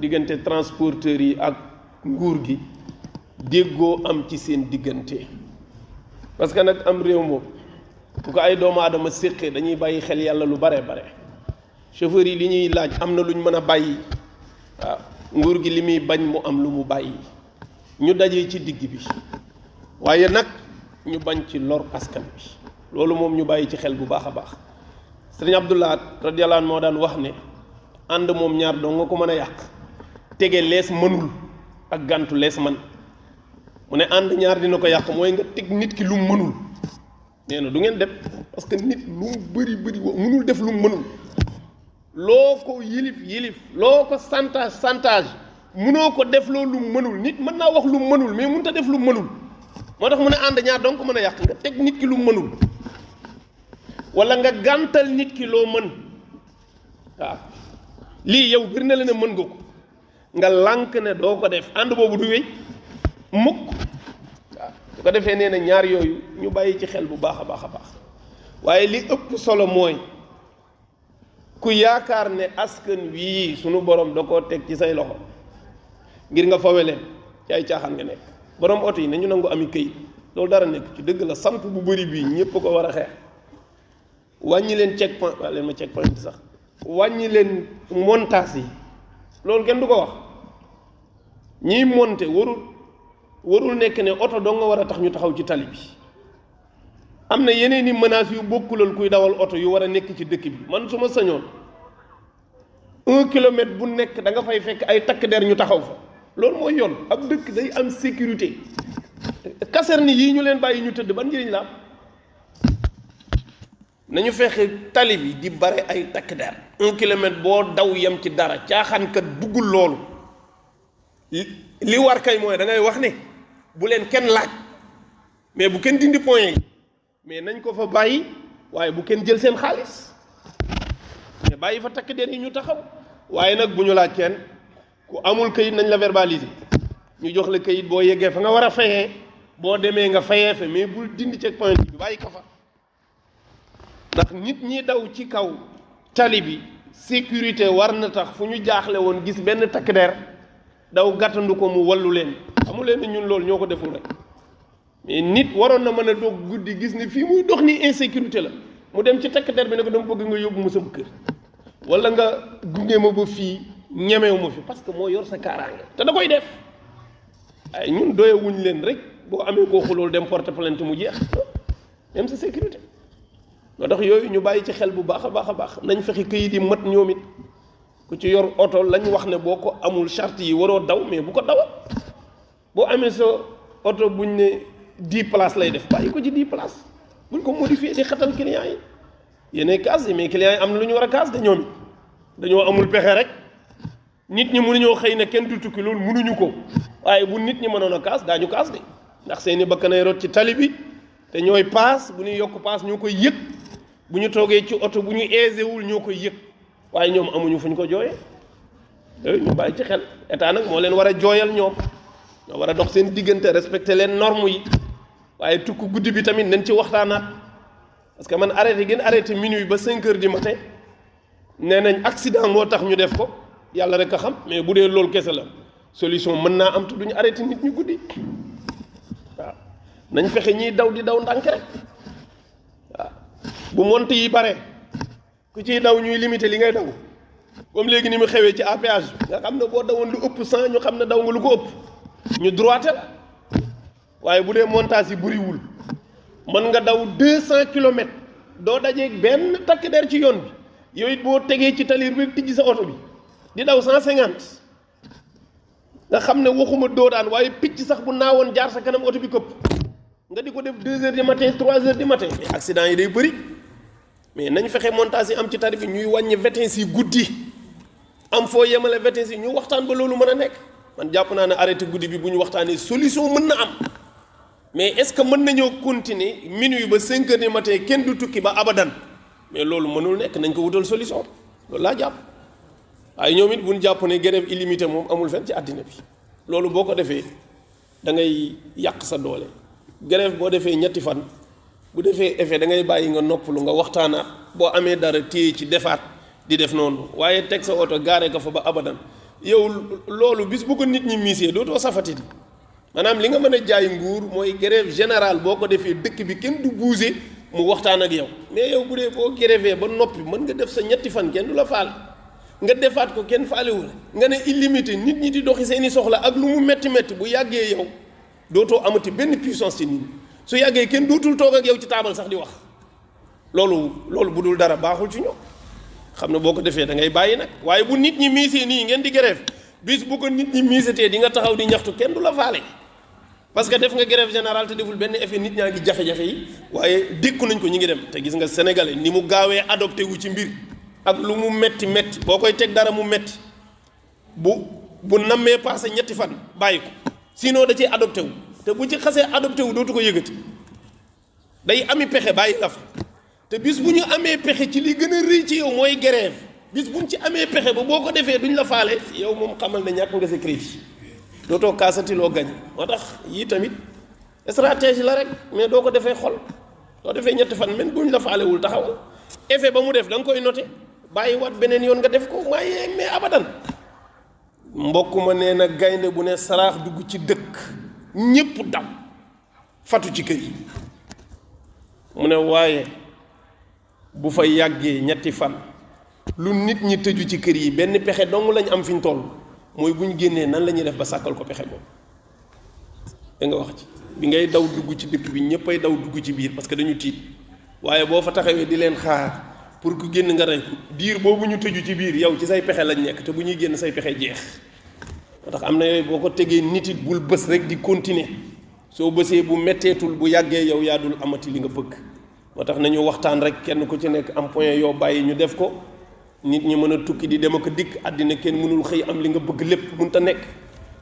diggante transporteurs yi ak nguur gi déggoo am ci seen diggante parce que nag am réew moom bu ko ay doomu aadama séqee dañuy bàyyi xel yàlla lu bare bare chauffeur yi li ñuy laaj am na lu ñu mën a bàyyi waaw nguur gi li muy bañ mu am lu mu bàyyi ñu dajee ci digg bi waaye nag ñu bañ ci lor askan bi loolu moom ñu bàyyi ci xel bu baax a baax sëriñ Abdoulaye radiyallahu anhu moo daan wax ne ànd moom ñaar doo nga ko mën a yàq tege lees mënul ak gàntu lees man mu ne ànd ñaar dina ko yàq mooy nga teg nit ki lu mu mënul nee na du ngeen dem parce que nit lu mu bëri mënul def lu mu mënul loo ko yilif loo ko santage mënoo ko def loo lu mu mënul nit mën naa wax lu mu mënul mais mënut a def lu mu mënul moo tax mu ne ànd ñaar dong ko mën a yàq nga teg nit ki lu mu mënul wala nga gàntal nit ki loo mën waaw lii yow bir na la ne mën nga ko nga lànk ne doo ko def ànd boobu du wéy mukk waaw su ko defee nee na ñaar yooyu ñu bàyyi ci xel bu baax a baax a baax waaye li ëpp solo mooy ku yaakaar ne askan wii sunu borom da koo teg ci say loxo ngir nga fawe leen ci ay caaxaan nga nekk borom oto yi nañu nangu ami këyit loolu dara nekk ci dëgg la samp bu bëri bii ñëpp ko war a xeex wàññi leen check point waa leen ma check point sax wàññi leen montage yi loolu kenn du ko wax ñiy monte warul nekk ne oto doo nga war a tax ñu taxaw ci tali bi am na yeneen i menaces yu bokkulal kuy dawal oto yu war a nekk ci dëkk bi man su ma sañoon 1 kilomètre bu nekk da nga fay fekk ay takk der ñu taxaw fa loolu mooy yoon ab dëkk day am sécurité caserne yii ñu leen bàyyi ñu tëdd ban njëriñ la am nañu fexe tali bi di bare ay takk der 1 kilomètre boo daw yem ci dara caaxaankat buggul loolu li war kay mooy da ngay wax ne bu leen kenn laaj mais bu kenn dindi point yi mais nañ ko fa bàyyi waaye bu kenn jël seen xaalis mais bàyyi fa takk der yi ñu taxaw waaye nag bu ñu laaj kenn ku amul kayit nañ la verbaliser ñu jox la kayit boo yeggee fa nga war a fayee boo demee nga fayee fa mais bul dindi check point bi bàyyi ko fa ndax nit ñi daw ci kaw tali bi sécurité war na tax fu ñu jaaxle woon gis benn takk der daw gàttandu ko mu wallu leen amu leen ñun loolu ñoo ko deful rek mais nit waroon na mën a doog guddi gis ni fii muy dox ni insécurité la mu dem ci takk der bi ne ko dama bëgg nga yóbbu ma sama kër wala nga gunge ma ba fii ñemewu ma fi parce que moo yor sa kaaraange te da koy def ay ñun doyewuñ leen rek boo amee koo xulool dem porter plainte mu jeex même sa sécurité loo tax yooyu ñu bàyyi ci xel bu baax a baax a baax nañ fexe këyit yi mat ñoom it ku ci yor oto lañ wax ne boo ko amul charte yi waroo daw mais bu ko dawal boo amee sa oto buñ ne 10 places lay def bàyyi ko ci 10 places buñ ko modifié di xatal clients yi yéenay kaas mais clients yi am na lu ñu war a kaas de ñoom it dañoo amul pexe rek nit ñi mënuñoo xëy na kenn du tukki loolu mënuñu ko waaye bu nit ñi mënoon a kaas daañu kaas de ndax seeni bakkanay rot ci tali bi te ñooy paas bu ñuy yokk paas ñoo koy yëg bu ñu toogee ci oto bu ñu aisé wul ñoo koy yëg waaye ñoom amuñu fu ñu ko jooyee ñu bàyyi ci xel état nag moo leen war a jooyal ñoom ñoo war a dox seen diggante respecté leen normes yi waaye tukk guddi bi tamit nañ ci waxtaanaat parce que man arrêté minuit ba 5 heures du matin nee nañ accident moo tax ñu def ko yàlla rek a xam mais bu dee loolu kese la solution mën naa am te duñu arrêté nit ñu guddi waaw nañ fexe ñiy daw di daw ndànk rek waaw bu monte yi bare ku ciy daw ñuy limité li ngay daw comme léegi ni mu xewee ci APH nga xam ne boo dawoon lu ëpp 100 ñu xam ne daw nga lu ko ëpp ñu droité la waaye bu dee montage yi bëriwul mën nga daw 200 kilomètres doo dajeeg benn takk der ci yoon bi yow it boo tegee ci talir bi tijji sa oto bi di daw 150 nga xam ne waxuma doo daan waaye picc sax bu naawoon jaar sa kanam oto bi këpp nga di ko def 2 heures du matin 3 heures du matin mais accident yi day bëri mais nañ fexe montage yi am ci tali bi ñuy wàññi vitesse yi guddi am foo yemale vitesse yi ñu waxtaan ba loolu mën a nekk man jàpp naa ne arrêté guddi bi bu ñu waxtaanee solution mën na am mais est-ce que mën nañoo continuer minuit ba 5 heures du matin kenn du tukki ba abadan mais loolu mënul nekk nañ ko wutal solution loolu laa jàpp waaye ñoom it bu ñu jàpp ne grève illimité moom amul fenn ci àddina bi loolu boo ko defee da ngay yàq sa doole grève boo defee ñetti fan bu defee effet da ngay bàyyi nga noppalu nga waxtaanaat boo amee dara téye ci defaat di def noonu waaye teg sa oto gaare ko fa ba abadan yow loolu bis bu ko nit ñi miisee dootoo safati di maanaam li nga mën a jaay nguur mooy grève générale boo ko defee dëkk bi kenn du bouger mu waxtaan ak yow mais yow bu dee boo grévé ba noppi mën nga def sa ñetti fan kenn du la faal nga defaat ko kenn faalewul nga ne illimité nit ñi di doxi seeni soxla ak lu mu metti metti bu yàggee yow dootoo amati benn puissance ci nit ñi su yàggee kenn dootul toog ak yow ci taabal sax di wax loolu bu dul dara baaxul ci ñoom xam ne boo ko defee da ngay bàyyi nag waaye bu nit ñi miisee nii ngeen di grève bis bu ko nit ñi miisetee di nga taxaw di ñaxtu kenn du la faale parce que def nga grève générale te deful benn effet nit ñaa ngi jafe-jafe yi waaye dékku nañ ko ñi ngi dem te gis nga sénégalais ni mu gaawee adopté wu ci mbir ak lu mu metti metti boo koy teg dara mu metti bu nammee passé ñetti fan bàyyi ko sinon da ciy adopté wu te bu ci xasee adopté wu dootu ko yëgati day ami pexe bàyyi la fa te bis bu ñu amee pexe ci li gën a rëy ci yow mooy grève bis buñ ci amee pexe ba boo ko defee duñ la faale yow moom xamal ne ñàkk nga sa crédit dootoo kaasati loo gañ moo tax yii tamit stratégie la rek mais doo ko defee xol doo defee ñetti fan même buñ la faalewul taxawal effet ba mu def da nga koy noté bàyyi waat beneen yoon nga def ko waaye mais abadan mbokk ma nee na gaynde bu ne saraax dugg ci dëkk ñépp daw fatu ci kër yi mu ne waaye bu fa yàggee ñetti fan lu nit ñi tëju ci kër yi benn pexe dong lañ am fi ñu toll mooy bu ñu génnee nan la ñuy def ba sàkkal ko pexe moom da nga wax ci bi ngay daw dugg ci dëkk bi ñëppay daw dugg ci biir parce que dañu tiit waaye boo fa taxawee di leen xaar pour ku génn nga rey biir boobu ñu tëju ci biir yow ci say pexe lañ nekk te bu ñuy génn say pexe jeex moo tax am na yooyu boo ko tegee nit it bul bës rek di continuer soo bësee bu metteetul bu yàggee yow yaa dul amati li nga bëgg moo tax nañu waxtaan rek kenn ku ci nekk am point yoo bàyyi ñu def ko nit ñi mën a tukki di dem ak dikk àddina kenn mënul xëy am li nga bëgg lépp mënta nekk